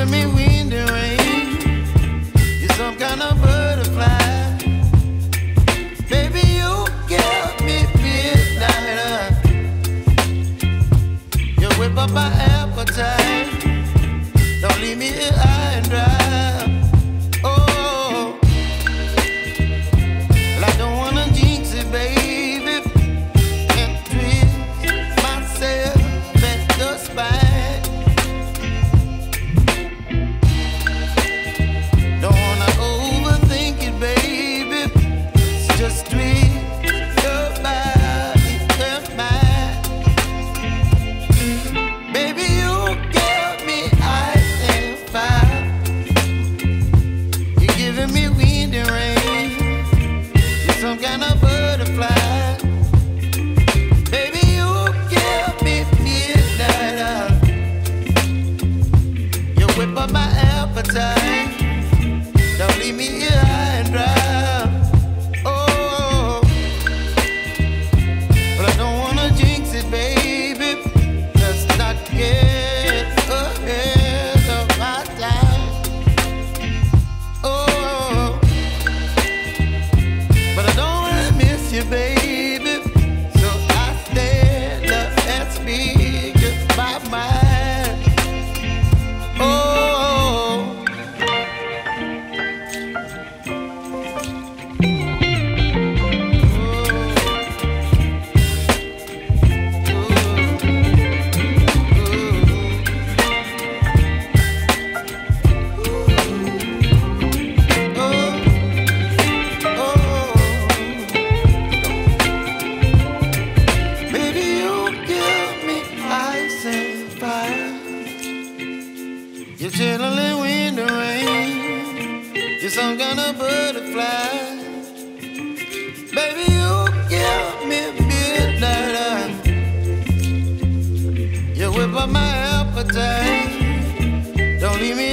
giving me wind and rain. You're some kind of butterfly. Baby, you give me midnight. You whip up my appetite. Don't leave me here high and dry. Oh, well, I don't wanna jinx it, baby, and twist myself at the spine. Don't wanna overthink it, baby. It's just twist your body and mine. Baby, you give me ice and fire. You're giving me wind and rain. You're some kind of butterfly. Baby, you give me midnight. You whip up my appetite. Don't leave me here high and dry. Oh, but I don't wanna jinx it, baby. Let's not get ahead of my time. Oh, but I don't wanna miss you, baby. So I stand up and speak just my mind. Oh. You're chilling wind and rain. You're some kind of butterfly. Baby, you give me midnight. You whip up my appetite. Don't leave me